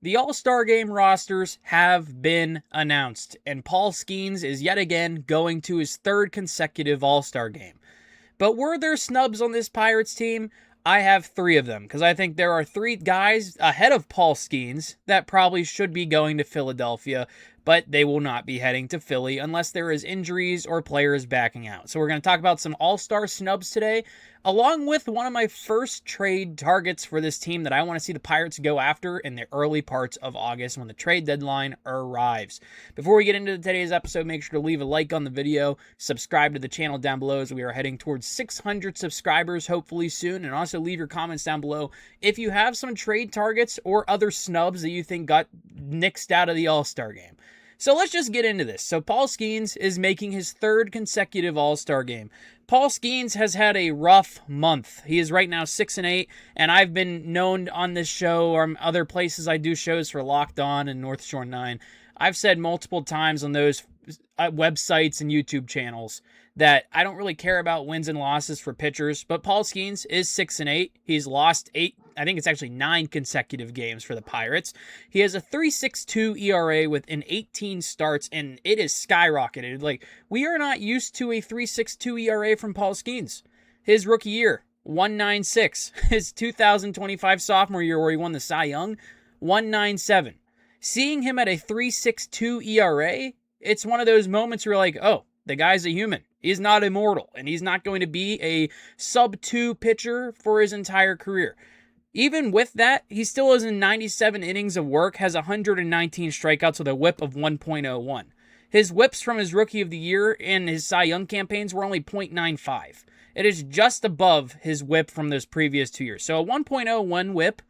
The All-Star Game rosters have been announced, and Paul Skeens is yet again going to his third consecutive All-Star Game. But were there snubs on this Pirates team? I have three of them, because I think there are three guys ahead of Paul Skeens that probably should be going to Philadelphia, but they will not be heading to Philly unless there is injuries or players backing out. So we're going to talk about some all-star snubs today, along with one of my first trade targets for this team that I want to see the Pirates go after in the early parts of August when the trade deadline arrives. Before we get into today's episode, make sure to leave a like on the video, subscribe to the channel down below as we are heading towards 600 subscribers hopefully soon, and also leave your comments down below if you have some trade targets or other snubs that you think got nixed out of the All-Star Game. So let's just get into this. So Paul Skeens is making his third consecutive All-Star Game. Paul Skeens has had a rough month. He is right now 6-8, and I've been known on this show or other places I do shows for Locked On and North Shore 9. I've said multiple times on those websites and YouTube channels that I don't really care about wins and losses for pitchers, but Paul Skeens is 6-8. He's lost 9 consecutive games for the Pirates. He has a 3.62 ERA within 18 starts, and it is skyrocketed. Like, we are not used to a 3.62 ERA from Paul Skeens. His rookie year, 1.96. His 2025 sophomore year where he won the Cy Young, 1.97. Seeing him at a 3.62 ERA, it's one of those moments where you're like, oh, the guy's a human. He's not immortal, and he's not going to be a sub-2 pitcher for his entire career. Even with that, he still is in 97 innings of work, has 119 strikeouts with a whip of 1.01. His whips from his Rookie of the Year and his Cy Young campaigns were only 0.95. It is just above his whip from those previous 2 years. So a 1.01 whip,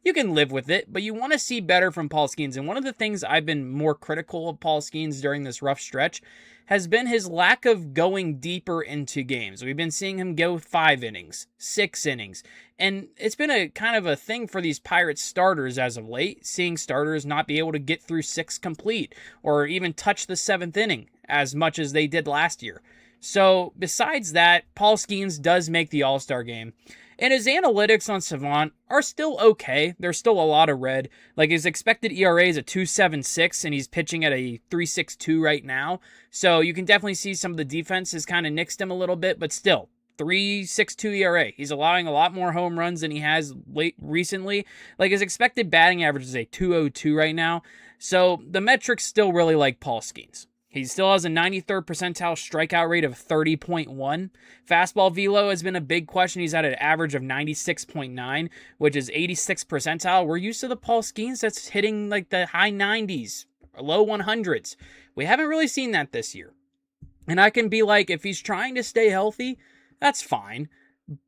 you can live with it, but you want to see better from Paul Skeens. And one of the things I've been more critical of Paul Skeens during this rough stretch has been his lack of going deeper into games. We've been seeing him go 5 innings, 6 innings, and it's been a kind of a thing for these Pirates starters as of late, seeing starters not be able to get through 6 complete or even touch the 7th inning as much as they did last year. So besides that, Paul Skeens does make the All-Star game. And his analytics on Savant are still okay. There's still a lot of red. Like, his expected ERA is a 2.76, and he's pitching at a 3.62 right now. So you can definitely see some of the defense has kind of nixed him a little bit, but still, 3.62 ERA. He's allowing a lot more home runs than he has recently. Like, his expected batting average is a 2.02 right now. So the metrics still really like Paul Skeens. He still has a 93rd percentile strikeout rate of 30.1. Fastball velo has been a big question. He's at an average of 96.9, which is 86th percentile. We're used to the Paul Skeens that's hitting like the high 90s, or low 100s. We haven't really seen that this year. And I can be like, if he's trying to stay healthy, that's fine.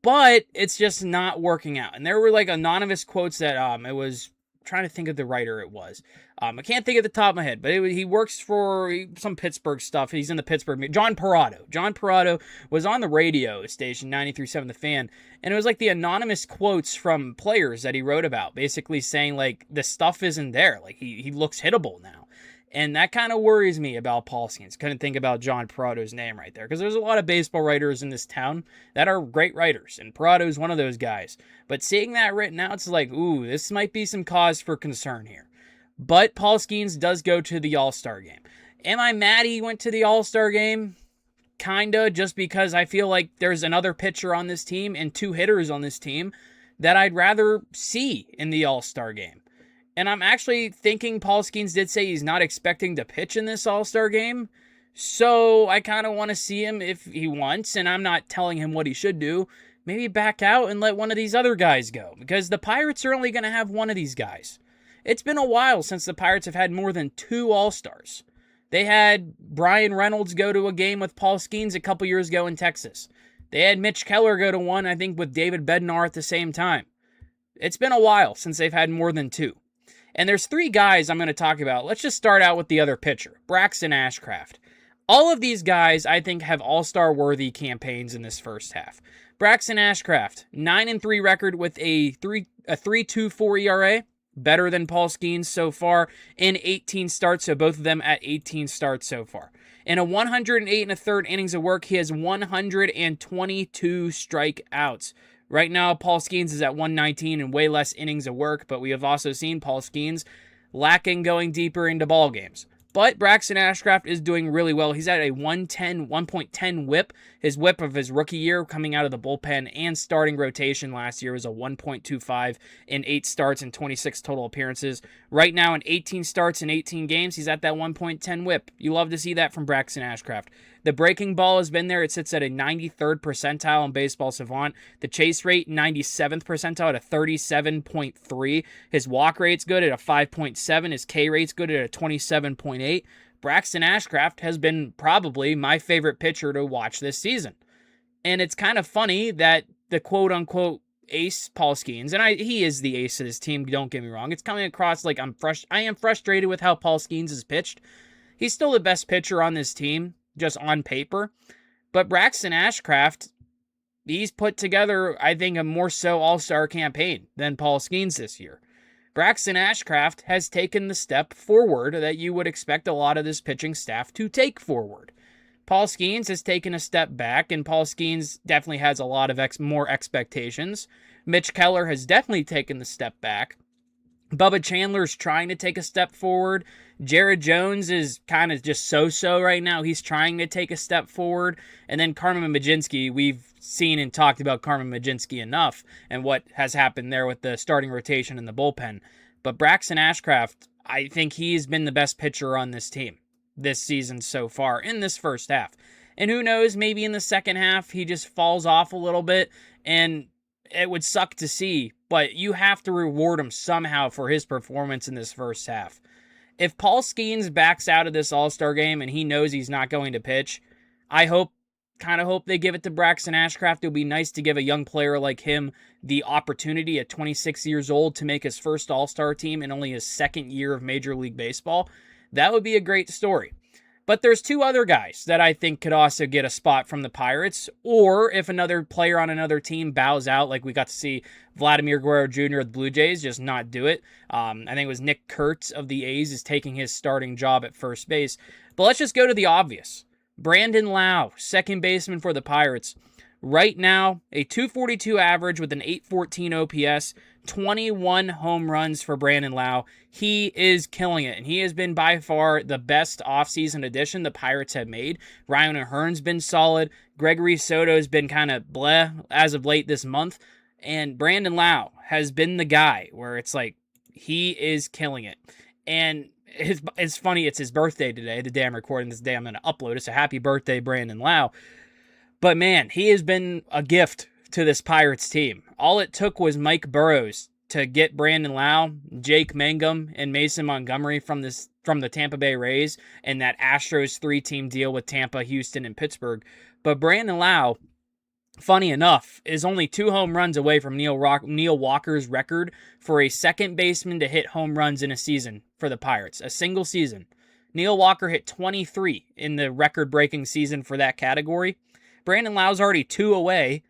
But it's just not working out. And there were like anonymous quotes that it was... trying to think of the writer it was. I can't think at the top of my head, but he works for some Pittsburgh stuff. He's in the Pittsburgh. John Parado. John Parado was on the radio station 93.7 The Fan, and it was like the anonymous quotes from players that he wrote about, basically saying like the stuff isn't there. Like he looks hittable now. And that kind of worries me about Paul Skeens. Couldn't think about John Parado's name right there, because there's a lot of baseball writers in this town that are great writers, and Parado's one of those guys. But seeing that written out, it's like, ooh, this might be some cause for concern here. But Paul Skeens does go to the All-Star game. Am I mad he went to the All-Star game? Kinda, just because I feel like there's another pitcher on this team and 2 hitters on this team that I'd rather see in the All-Star game. And I'm actually thinking Paul Skeens did say he's not expecting to pitch in this All-Star game. So I kind of want to see him if he wants, and I'm not telling him what he should do. Maybe back out and let one of these other guys go, because the Pirates are only going to have one of these guys. It's been a while since the Pirates have had more than 2 All-Stars. They had Brian Reynolds go to a game with Paul Skeens a couple years ago in Texas. They had Mitch Keller go to one, I think, with David Bednar at the same time. It's been a while since they've had more than 2. And there's 3 guys I'm going to talk about. Let's just start out with the other pitcher, Braxton Ashcraft. All of these guys, I think, have all-star worthy campaigns in this first half. Braxton Ashcraft, 9-3 record with a 3.24 ERA, better than Paul Skeens so far in 18 starts, so both of them at 18 starts so far. In a 108 1/3 innings of work, he has 122 strikeouts. Right now, Paul Skeens is at 119 and way less innings of work, but we have also seen Paul Skeens lacking going deeper into ball games. But Braxton Ashcraft is doing really well. He's at a 1.10 whip. His whip of his rookie year coming out of the bullpen and starting rotation last year was a 1.25 in 8 starts and 26 total appearances. Right now in 18 starts and 18 games, he's at that 1.10 whip. You love to see that from Braxton Ashcraft. The breaking ball has been there. It sits at a 93rd percentile on Baseball Savant. The chase rate, 97th percentile at a 37.3. His walk rate's good at a 5.7. His K rate's good at a 27.8. Braxton Ashcraft has been probably my favorite pitcher to watch this season. And it's kind of funny that the quote-unquote ace, Paul Skeens, and he is the ace of this team, don't get me wrong. It's coming across like I am frustrated with how Paul Skeens has pitched. He's still the best pitcher on this team, just on paper. But Braxton Ashcraft, he's put together, I think, a more so all-star campaign than Paul Skeens this year. Braxton Ashcraft has taken the step forward that you would expect a lot of this pitching staff to take forward. Paul Skeens has taken a step back, and Paul Skeens definitely has a lot of more expectations. Mitch Keller has definitely taken the step back. Bubba Chandler's trying to take a step forward. Jared Jones is kind of just so-so right now. He's trying to take a step forward. And then Carmen Mlodzinski, we've seen and talked about Carmen Mlodzinski enough and what has happened there with the starting rotation and the bullpen. But Braxton Ashcraft, I think he's been the best pitcher on this team this season so far in this first half. And who knows, maybe in the second half he just falls off a little bit, and it would suck to see, but you have to reward him somehow for his performance in this first half. If Paul Skeens backs out of this All-Star game and he knows he's not going to pitch, I kind of hope they give it to Braxton Ashcraft. It would be nice to give a young player like him the opportunity at 26 years old to make his first All-Star team in only his second year of Major League Baseball. That would be a great story. But there's 2 other guys that I think could also get a spot from the Pirates, or if another player on another team bows out, like we got to see Vladimir Guerrero Jr. of the Blue Jays just not do it. I think it was Nick Kurtz of the A's is taking his starting job at first base. But let's just go to the obvious. Brandon Lowe, second baseman for the Pirates. Right now, a 242 average with an 814 OPS, 21 home runs for Brandon Lowe. He is killing it, and he has been by far the best offseason addition the Pirates have made. Ryan O'Hearn's been solid. Gregory Soto has been kind of bleh as of late this month. And Brandon Lowe has been the guy where it's like he is killing it. And it's funny, it's his birthday today, the day I'm recording this day. I'm going to upload it, so happy birthday, Brandon Lowe. But man, he has been a gift to this Pirates team. All it took was Mike Burrows to get Brandon Lowe, Jake Mangum, and Mason Montgomery from the Tampa Bay Rays and that Astros 3-team deal with Tampa, Houston, and Pittsburgh. But Brandon Lowe, funny enough, is only 2 home runs away from Neil Walker's record for a second baseman to hit home runs in a season for the Pirates, a single season. Neil Walker hit 23 in the record-breaking season for that category. Brandon Lowe's already 2 away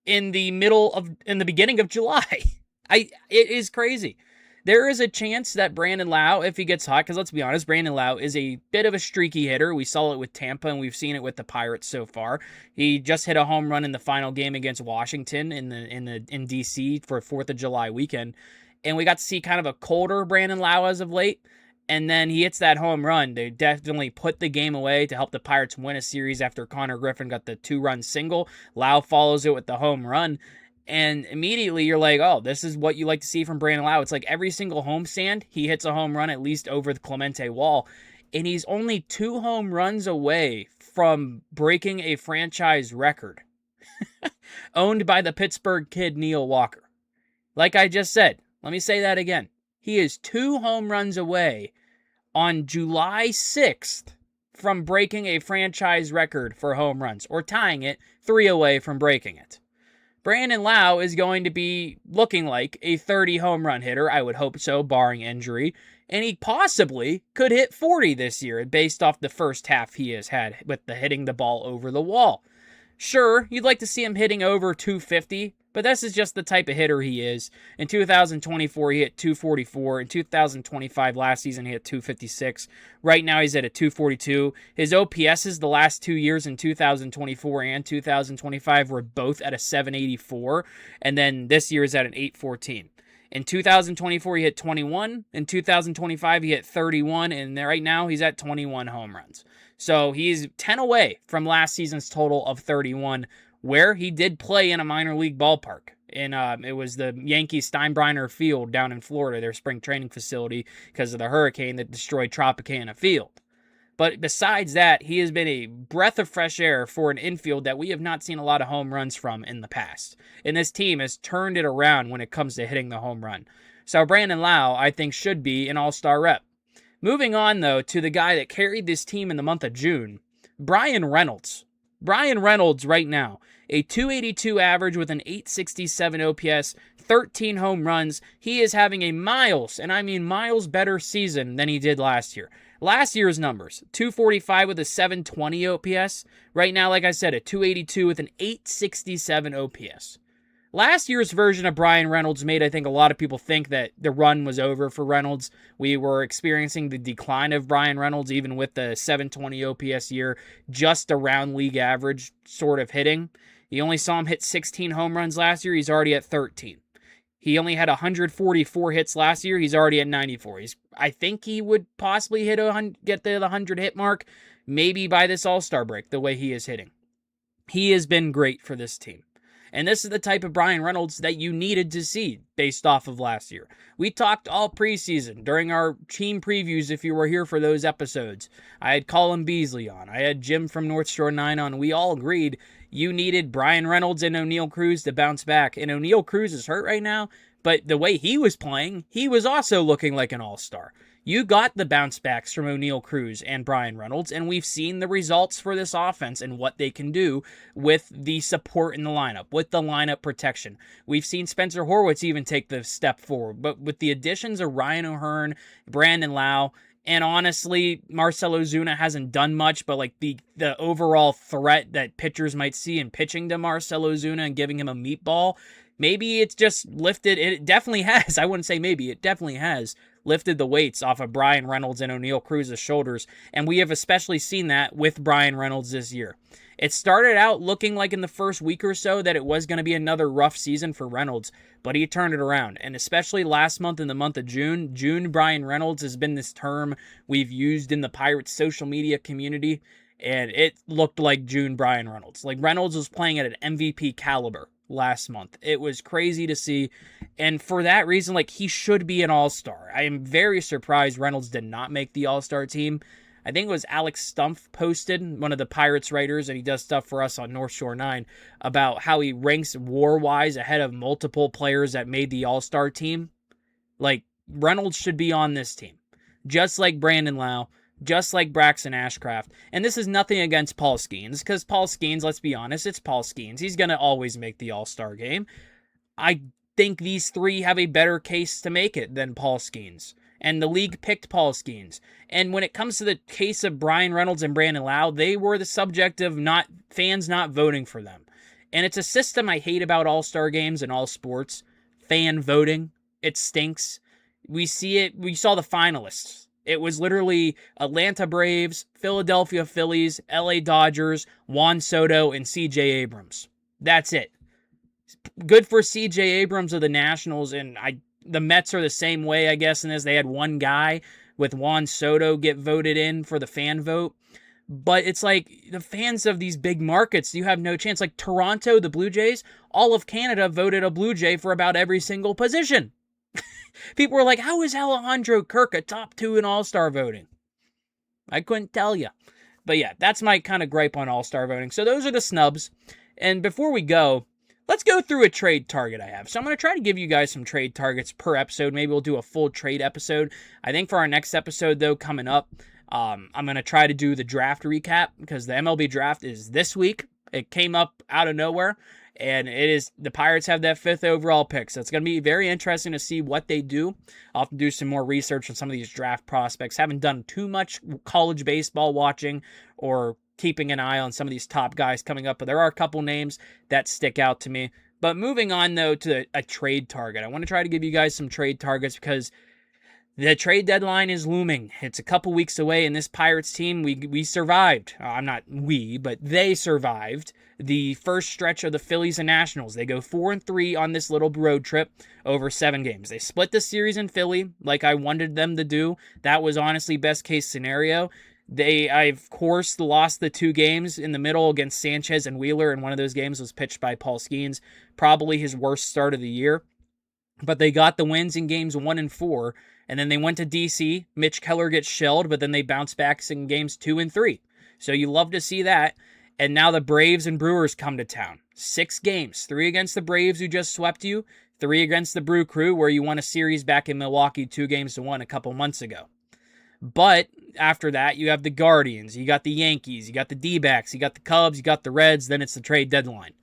in the beginning of July. It is crazy. There is a chance that Brandon Lowe, if he gets hot, because let's be honest, Brandon Lowe is a bit of a streaky hitter. We saw it with Tampa, and we've seen it with the Pirates so far. He just hit a home run in the final game against Washington in D.C. for 4th of July weekend, and we got to see kind of a colder Brandon Lowe as of late. And then he hits that home run. They definitely put the game away to help the Pirates win a series after Connor Griffin got the 2-run single. Lowe follows it with the home run. And immediately you're like, oh, this is what you like to see from Brandon Lowe. It's like every single homestand, he hits a home run at least over the Clemente wall. And he's only 2 home runs away from breaking a franchise record owned by the Pittsburgh kid Neil Walker. Like I just said, let me say that again. He is 2 home runs away on July 6th from breaking a franchise record for home runs, or tying it 3 away from breaking it. Brandon Lowe is going to be looking like a 30 home run hitter. I would hope so, barring injury. And he possibly could hit 40 this year based off the first half he has had with the hitting the ball over the wall. Sure, you'd like to see him hitting over 250, but this is just the type of hitter he is. In 2024, he hit 244. In 2025, last season, he hit 256. Right now, he's at a 242. His OPSs the last 2 years in 2024 and 2025 were both at a 784, and then this year is at an 814. In 2024, he hit 21. In 2025, he hit 31. And right now, he's at 21 home runs. So he's 10 away from last season's total of 31, where he did play in a minor league ballpark. And it was the Yankees Steinbrenner Field down in Florida, their spring training facility, because of the hurricane that destroyed Tropicana Field. But besides that, he has been a breath of fresh air for an infield that we have not seen a lot of home runs from in the past. And this team has turned it around when it comes to hitting the home run. So Brandon Lau, I think, should be an all-star rep. Moving on, though, to the guy that carried this team in the month of June, Bryan Reynolds. Bryan Reynolds right now, a .282 average with an .867 OPS, 13 home runs. He is having a miles, and I mean miles better season than he did last year. Last year's numbers, 245 with a 720 OPS. Right now, like I said, a 282 with an 867 OPS. Last year's version of Bryan Reynolds made, I think, a lot of people think that the run was over for Reynolds. We were experiencing the decline of Bryan Reynolds, even with the 720 OPS year, just around league average sort of hitting. You only saw him hit 16 home runs last year. He's already at 13. He only had 144 hits last year. He's already at 94. I think he would possibly get the 100 hit mark, maybe by this All-Star break, the way he is hitting. He has been great for this team. And this is the type of Bryan Reynolds that you needed to see based off of last year. We talked all preseason during our team previews, if you were here for those episodes. I had Colin Beasley on. I had Jim from North Shore 9 on. We all agreed you needed Bryan Reynolds and O'Neal Cruz to bounce back. And O'Neal Cruz is hurt right now, but the way he was playing, he was also looking like an all-star. You got the bounce backs from O'Neal Cruz and Bryan Reynolds, and we've seen the results for this offense and what they can do with the support in the lineup, with the lineup protection. We've seen Spencer Horwitz even take the step forward, but with the additions of Ryan O'Hearn, Brandon Lau, and honestly, Marcell Ozuna hasn't done much, but like the overall threat that pitchers might see in pitching to Marcell Ozuna and giving him a meatball, maybe it's just lifted. It definitely has. I wouldn't say maybe. It definitely has lifted the weights off of Bryan Reynolds and O'Neal Cruz's shoulders, and we have especially seen that with Bryan Reynolds this year. It started out looking like in the first week or so that it was going to be another rough season for Reynolds, but he turned it around, and especially last month in the month of June Bryan Reynolds has been this term we've used in the Pirates social media community, and it looked like June Bryan Reynolds. Like Reynolds was playing at an MVP caliber last month. It was crazy to see, and for that reason, like, he should be an all-star. I am very surprised Reynolds did not make the all-star team. I think it was Alex Stumpf posted, one of the Pirates writers, and he does stuff for us on North Shore 9, about how he ranks WAR-wise ahead of multiple players that made the all-star team. Like, Reynolds should be on this team, just like Brandon Lau, just like Braxton Ashcraft. And this is nothing against Paul Skeens, because Paul Skeens, let's be honest, it's Paul Skeens. He's going to always make the All-Star game. I think these three have a better case to make it than Paul Skeens. And the league picked Paul Skeens. And when it comes to the case of Bryan Reynolds and Brandon Lau, they were the subject of fans not voting for them. And it's a system I hate about All-Star games and all sports. Fan voting. It stinks. We see it. We saw the finalists. It was literally Atlanta Braves, Philadelphia Phillies, LA Dodgers, Juan Soto, and C.J. Abrams. That's it. Good for C.J. Abrams of the Nationals, and the Mets are the same way, I guess, in this they had one guy with Juan Soto get voted in for the fan vote. But it's like the fans of these big markets, you have no chance. Like Toronto, the Blue Jays, all of Canada voted a Blue Jay for about every single position. People were like, how is Alejandro Kirk a top 2 in All-Star voting? I couldn't tell you. But yeah, that's my kind of gripe on All-Star voting. So those are the snubs. And before we go, let's go through a trade target I have. So I'm going to try to give you guys some trade targets per episode. Maybe we'll do a full trade episode. I think for our next episode, though, coming up, I'm going to try to do the draft recap because the MLB draft is this week. It came up out of nowhere. And the Pirates have that 5th overall pick. So it's going to be very interesting to see what they do. I'll have to do some more research on some of these draft prospects. Haven't done too much college baseball watching or keeping an eye on some of these top guys coming up. But there are a couple names that stick out to me. But moving on, though, to a trade target. I want to try to give you guys some trade targets because The trade deadline is looming. It's a couple weeks away, and this Pirates team, we survived. I'm not we, but they survived the first stretch of the Phillies and Nationals. They go 4-3 on this little road trip over 7 games. They split the series in Philly like I wanted them to do. That was honestly best case scenario. I of course, lost the 2 games in the middle against Sanchez and Wheeler, and one of those games was pitched by Paul Skeens. Probably his worst start of the year. But they got the wins in games 1 and 4, and then they went to DC. Mitch Keller gets shelled, but then they bounce back in games 2 and 3. So you love to see that. And now the Braves and Brewers come to town. 6 games, 3 against the Braves who just swept you, 3 against the Brew Crew where you won a series back in Milwaukee 2-1 a couple months ago. But after that, you have the Guardians, you got the Yankees, you got the D-backs, you got the Cubs, you got the Reds, then it's the trade deadline.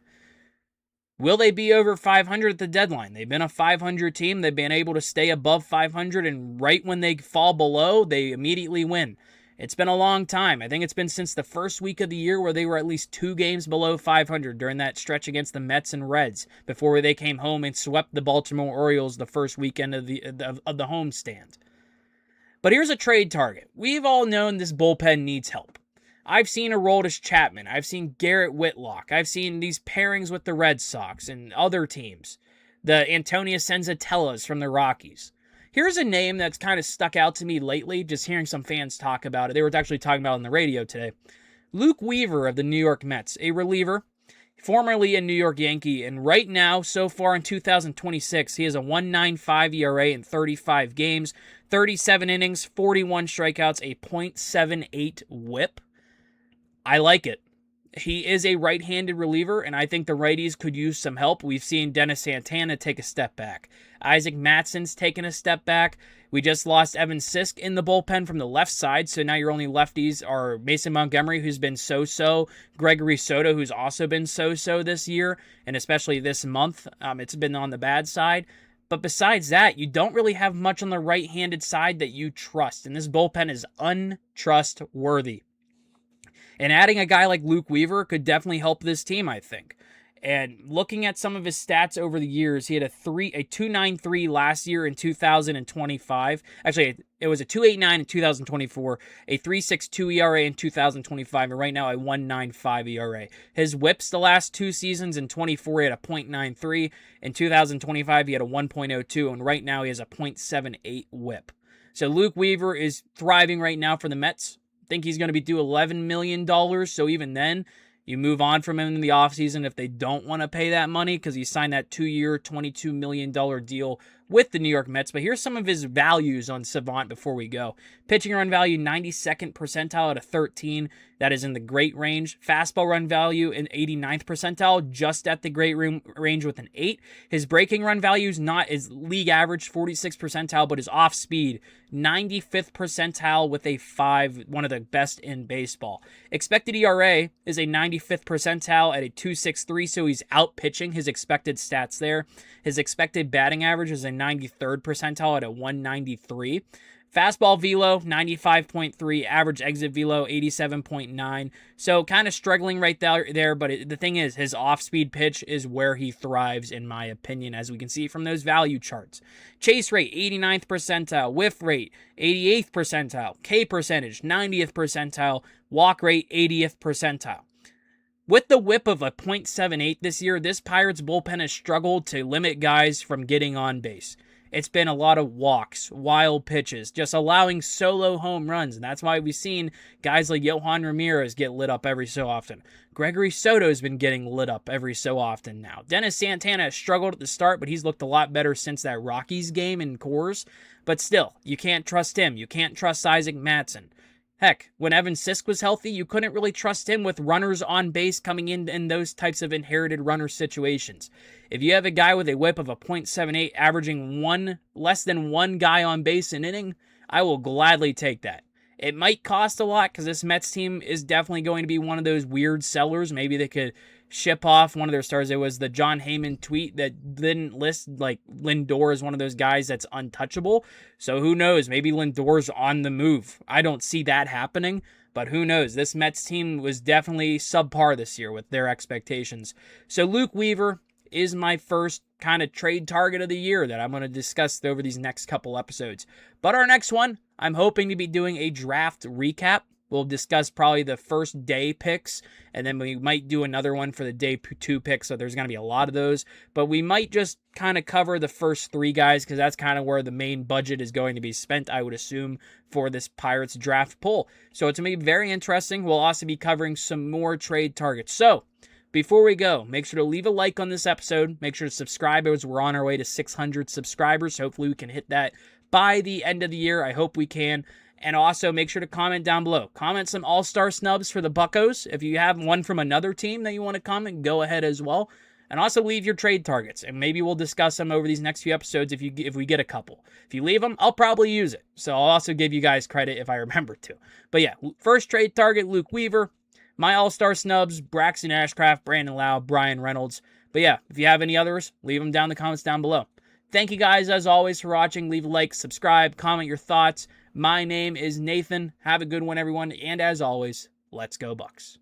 Will they be over 500 at the deadline? They've been a 500 team. They've been able to stay above 500, and right when they fall below, they immediately win. It's been a long time. I think it's been since the first week of the year where they were at least 2 games below 500 during that stretch against the Mets and Reds before they came home and swept the Baltimore Orioles the first weekend of the homestand. But here's a trade target. We've all known this bullpen needs help. I've seen Aroldis Chapman. I've seen Garrett Whitlock. I've seen these pairings with the Red Sox and other teams. The Antonio Senzatellas from the Rockies. Here's a name that's kind of stuck out to me lately, just hearing some fans talk about it. They were actually talking about it on the radio today. Luke Weaver of the New York Mets, a reliever, formerly a New York Yankee, and right now, so far in 2026, he has a 1.95 ERA in 35 games, 37 innings, 41 strikeouts, a .78 whip. I like it. He is a right-handed reliever, and I think the righties could use some help. We've seen Dennis Santana take a step back. Isaac Matson's taken a step back. We just lost Evan Sisk in the bullpen from the left side, so now your only lefties are Mason Montgomery, who's been so-so, Gregory Soto, who's also been so-so this year, and especially this month. It's been on the bad side. But besides that, you don't really have much on the right-handed side that you trust, and this bullpen is untrustworthy. And adding a guy like Luke Weaver could definitely help this team, I think. And looking at some of his stats over the years, he had a 2.93 last year in 2025. Actually, it was a 2.89 in 2024, a 3.62 ERA in 2025, and right now a 1.95 ERA. His whips the last 2 seasons, in 24 he had a .93, in 2025 he had a 1.02, and right now he has a .78 whip. So Luke Weaver is thriving right now for the Mets. Think he's going to be due $11 million, so even then, you move on from him in the offseason if they don't want to pay that money because he signed that 2-year, $22 million deal with the New York Mets. But here's some of his values on Savant before we go. Pitching run value, 92nd percentile at a 13. That is in the great range. Fastball run value in 89th percentile, just at the great range with an 8. His breaking run value is not his league average, 46th percentile, but his off speed, 95th percentile with a 5, one of the best in baseball. Expected ERA is a 95th percentile at a 2.63, so he's out pitching his expected stats there. His expected batting average is a 93rd percentile at a 193. Fastball velo, 95.3. Average exit velo, 87.9. So kind of struggling right there, but the thing is, his off-speed pitch is where he thrives, in my opinion, as we can see from those value charts. Chase rate, 89th percentile. Whiff rate, 88th percentile. K percentage, 90th percentile. Walk rate, 80th percentile. With the whip of a .78 this year, this Pirates bullpen has struggled to limit guys from getting on base. It's been a lot of walks, wild pitches, just allowing solo home runs, and that's why we've seen guys like Yohan Ramirez get lit up every so often. Gregory Soto's been getting lit up every so often now. Dennis Santana has struggled at the start, but he's looked a lot better since that Rockies game in Coors. But still, you can't trust him. You can't trust Isaac Matson. Heck, when Evan Sisk was healthy, you couldn't really trust him with runners on base coming in those types of inherited runner situations. If you have a guy with a whip of a .78 averaging less than one guy on base an inning, I will gladly take that. It might cost a lot because this Mets team is definitely going to be one of those weird sellers. Maybe they could ship off one of their stars. It was the John Heyman tweet that didn't list like Lindor as one of those guys that's untouchable. So who knows? Maybe Lindor's on the move. I don't see that happening, but who knows? This Mets team was definitely subpar this year with their expectations. So Luke Weaver is my first kind of trade target of the year that I'm going to discuss over these next couple episodes. But our next one, I'm hoping to be doing a draft recap. We'll discuss probably the first day picks, and then we might do another one for the day 2 picks, so there's going to be a lot of those. But we might just kind of cover the first 3 guys, because that's kind of where the main budget is going to be spent, I would assume, for this Pirates draft poll. So it's going to be very interesting. We'll also be covering some more trade targets. So before we go, make sure to leave a like on this episode. Make sure to subscribe as we're on our way to 600 subscribers. Hopefully we can hit that by the end of the year. I hope we can. And also make sure to comment down below. Comment some all-star snubs for the Buccos. If you have one from another team that you want to comment, go ahead as well. And also leave your trade targets, and maybe we'll discuss them over these next few episodes if we get a couple. If you leave them, I'll probably use it. So I'll also give you guys credit if I remember to. But yeah, first trade target, Luke Weaver. My all-star snubs, Braxton Ashcraft, Brandon Lau, Brian Reynolds. But yeah, if you have any others, leave them down in the comments down below. Thank you guys, as always, for watching. Leave a like, subscribe, comment your thoughts. My name is Nathan. Have a good one, everyone. And as always, let's go Bucks.